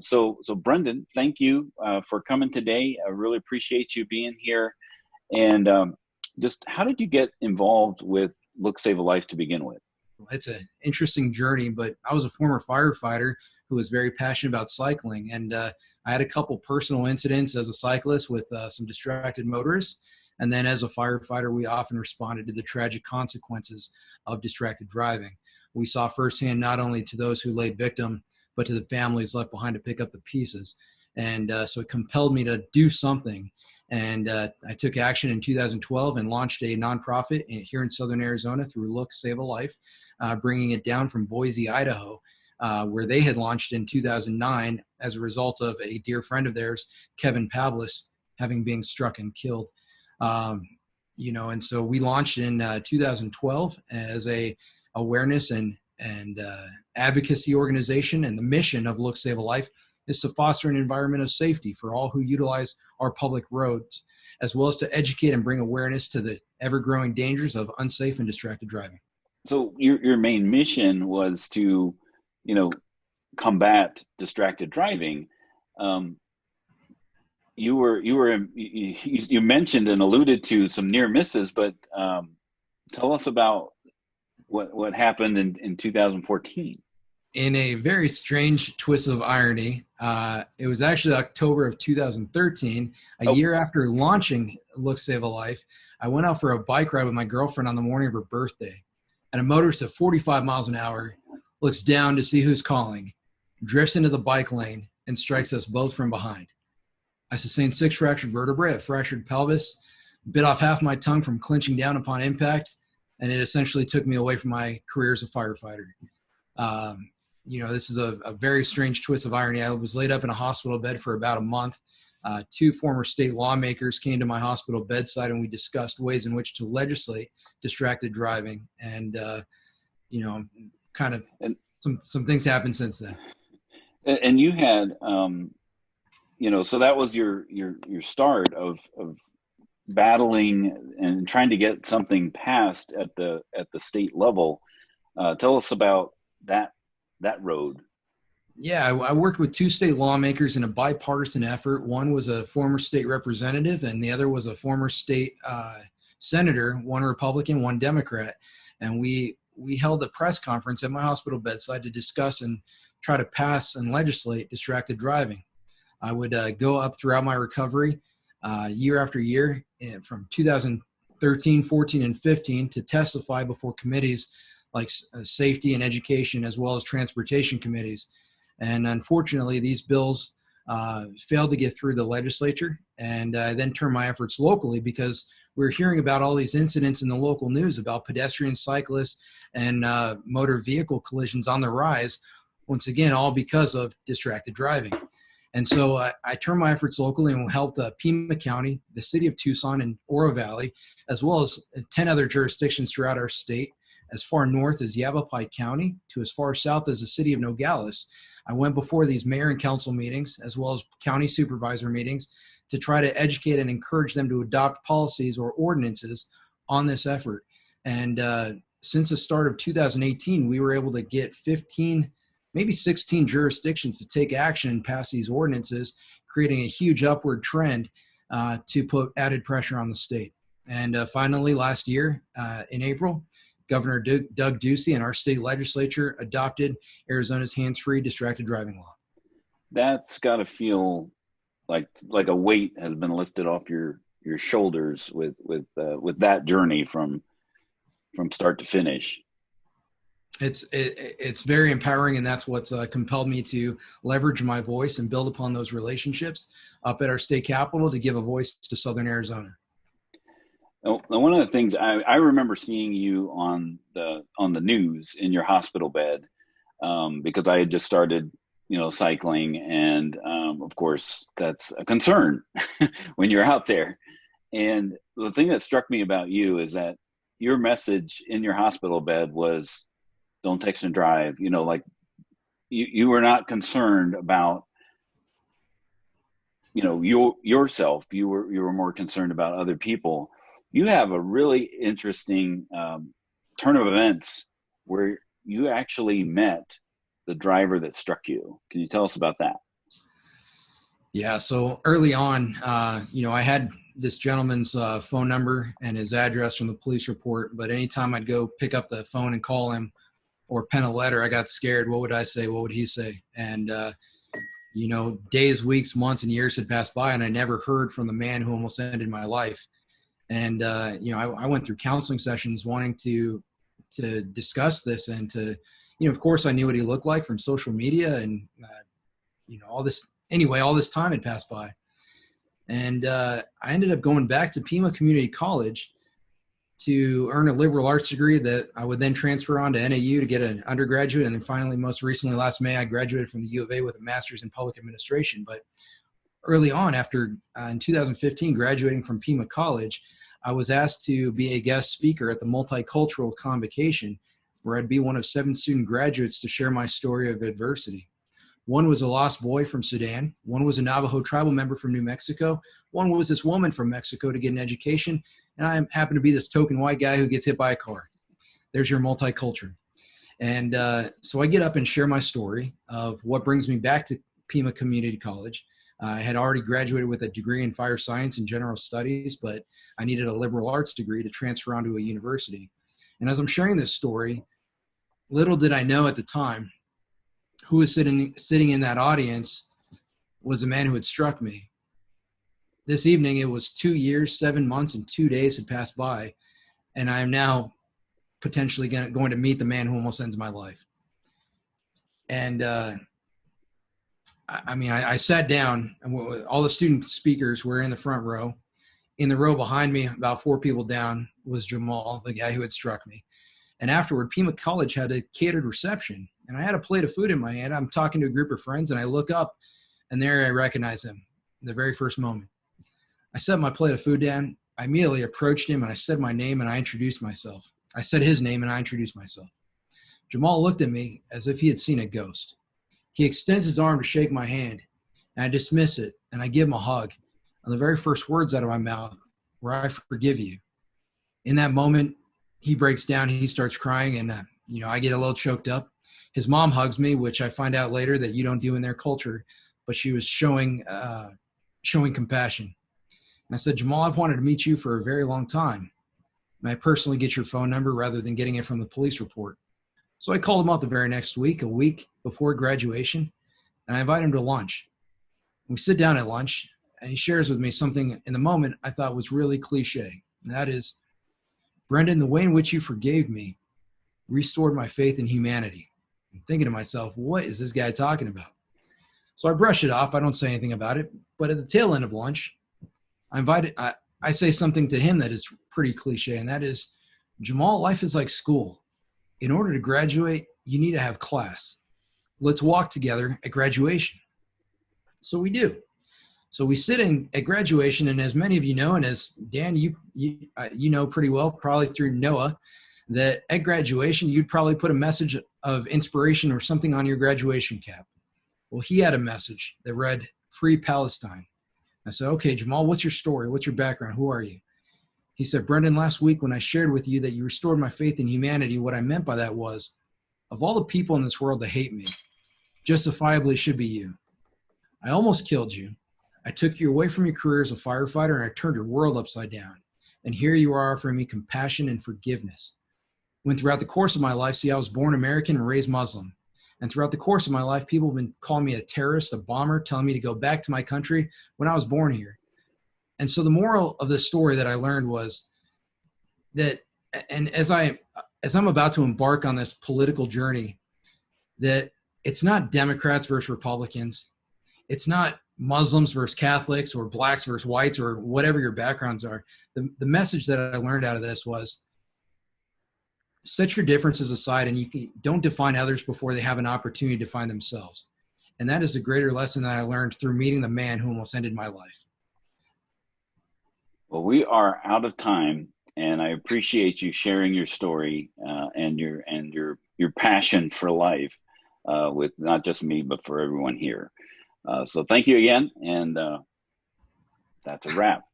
So Brendan, thank you for coming today. I really appreciate you being here. And just how did you get involved with Look Save a Life to begin with? It's an interesting journey, but I was a former firefighter who was very passionate about cycling. And I had a couple personal incidents as a cyclist with some distracted motorists. And then as a firefighter, we often responded to the tragic consequences of distracted driving. We saw firsthand not only to those who laid victim, but to the families left behind to pick up the pieces. And so it compelled me to do something. And I took action in 2012 and launched a nonprofit here in Southern Arizona through Look Save a Life, bringing it down from Boise, Idaho, where they had launched in 2009 as a result of a dear friend of theirs, Kevin Pavlis, having been struck and killed. And so we launched in 2012 as a awareness and advocacy organization, and the mission of Look Save a Life is to foster an environment of safety for all who utilize our public roads, as well as to educate and bring awareness to the ever-growing dangers of unsafe and distracted driving. So your main mission was to, combat distracted driving. You mentioned and alluded to some near misses, but tell us about what happened in 2014. In a very strange twist of irony, it was actually October of 2013, a year after launching Look Save a Life. I went out for a bike ride with my girlfriend on the morning of her birthday, and a motorist at 45 miles an hour looks down to see who's calling, drifts into the bike lane, and strikes us both from behind. I sustained 6 fractured vertebrae, a fractured pelvis, bit off half my tongue from clinching down upon impact, and it essentially took me away from my career as a firefighter. This is a very strange twist of irony. I was laid up in a hospital bed for about a month. 2 former state lawmakers came to my hospital bedside, and we discussed ways in which to legislate distracted driving. And, some things happened since then. And you had, so that was your start of battling and trying to get something passed at the state level. Tell us about that road. Yeah, I worked with 2 state lawmakers in a bipartisan effort. One was a former state representative, and the other was a former state senator, one Republican, one Democrat. And we held a press conference at my hospital bedside to discuss and try to pass and legislate distracted driving. I would go up throughout my recovery year after year from 2013, 14, and 15 to testify before committees like safety and education, as well as transportation committees. And unfortunately, these bills failed to get through the legislature. And I then turned my efforts locally because we were hearing about all these incidents in the local news about pedestrian, cyclists, and motor vehicle collisions on the rise, once again, all because of distracted driving. And so I turned my efforts locally and helped Pima County, the city of Tucson, and Oro Valley, as well as 10 other jurisdictions throughout our state, as far north as Yavapai County to as far south as the city of Nogales. I went before these mayor and council meetings, as well as county supervisor meetings, to try to educate and encourage them to adopt policies or ordinances on this effort. And since the start of 2018, we were able to get 15, maybe 16 jurisdictions to take action and pass these ordinances, creating a huge upward trend to put added pressure on the state. And finally, last year in April, Governor Doug Ducey and our state legislature adopted Arizona's hands-free distracted driving law. That's got to feel like a weight has been lifted off your shoulders with that journey from start to finish. It's very empowering, and that's what's compelled me to leverage my voice and build upon those relationships up at our state capitol to give a voice to Southern Arizona. Now, one of the things I remember seeing you on the news in your hospital bed, because I had just started, cycling, and of course that's a concern when you're out there. And the thing that struck me about you is that your message in your hospital bed was, "Don't text and drive." You were not concerned about yourself. You were more concerned about other people. You have a really interesting turn of events where you actually met the driver that struck you. Can you tell us about that? Yeah. So early on, I had this gentleman's phone number and his address from the police report. But anytime I'd go pick up the phone and call him or pen a letter, I got scared. What would I say? What would he say? And, days, weeks, months, and years had passed by, and I never heard from the man who almost ended my life. And, I went through counseling sessions wanting to discuss this and to, of course I knew what he looked like from social media and, all this. Anyway, all this time had passed by. And I ended up going back to Pima Community College to earn a liberal arts degree that I would then transfer on to NAU to get an undergraduate. And then finally, most recently, last May, I graduated from the U of A with a master's in public administration. But early on, after in 2015, graduating from Pima College, I was asked to be a guest speaker at the Multicultural Convocation, where I'd be one of 7 student graduates to share my story of adversity. One was a lost boy from Sudan. One was a Navajo tribal member from New Mexico. One was this woman from Mexico to get an education. And I happen to be this token white guy who gets hit by a car. There's your multicultural. And so I get up and share my story of what brings me back to Pima Community College. I had already graduated with a degree in fire science and general studies, but I needed a liberal arts degree to transfer onto a university. And as I'm sharing this story, little did I know at the time, who was sitting in that audience was a man who had struck me. This evening, it was 2 years, 7 months, and 2 days had passed by, and I am now potentially going to meet the man who almost ends my life. And I sat down, and all the student speakers were in the front row. In the row behind me, about 4 people down, was Jamal, the guy who had struck me. And afterward, Pima College had a catered reception, and I had a plate of food in my hand. I'm talking to a group of friends, and I look up, and there I recognize him the very first moment. I set my plate of food down. I immediately approached him, and I said my name, and I introduced myself. I said his name, and I introduced myself. Jamal looked at me as if he had seen a ghost. He extends his arm to shake my hand, and I dismiss it, and I give him a hug. And the very first words out of my mouth were, "I forgive you." In that moment, he breaks down, he starts crying, and I get a little choked up. His mom hugs me, which I find out later that you don't do in their culture, but she was showing compassion. And I said, "Jamal, I've wanted to meet you for a very long time. May I personally get your phone number rather than getting it from the police report?" So I called him out the very next week, a week before graduation, and I invite him to lunch. We sit down at lunch, and he shares with me something in the moment I thought was really cliche. And that is, "Brendan, the way in which you forgave me restored my faith in humanity." I'm thinking to myself, what is this guy talking about? So I brush it off. I don't say anything about it. But at the tail end of lunch, I say something to him that is pretty cliche, and that is, "Jamal, life is like school. In order to graduate, you need to have class. Let's walk together at graduation." So we do. So we sit in at graduation, and as many of you know, and as Dan, you know pretty well, probably through Noah, that at graduation, you'd probably put a message of inspiration or something on your graduation cap. Well, he had a message that read, "Free Palestine." I said, "Okay, Jamal, what's your story? What's your background? Who are you?" He said, "Brendan, last week when I shared with you that you restored my faith in humanity, what I meant by that was, of all the people in this world that hate me, justifiably should be you. I almost killed you. I took you away from your career as a firefighter, and I turned your world upside down. And here you are offering me compassion and forgiveness. When throughout the course of my life, see, I was born American and raised Muslim. And throughout the course of my life, people have been calling me a terrorist, a bomber, telling me to go back to my country when I was born here. And so the moral of this story that I learned was that, and as I'm about to embark on this political journey, that it's not Democrats versus Republicans. It's not Muslims versus Catholics or blacks versus whites or whatever your backgrounds are. The message that I learned out of this was, set your differences aside and you don't define others before they have an opportunity to define themselves. And that is the greater lesson that I learned through meeting the man who almost ended my life. Well, we are out of time, and I appreciate you sharing your story and your passion for life with not just me, but for everyone here. So thank you again, and that's a wrap.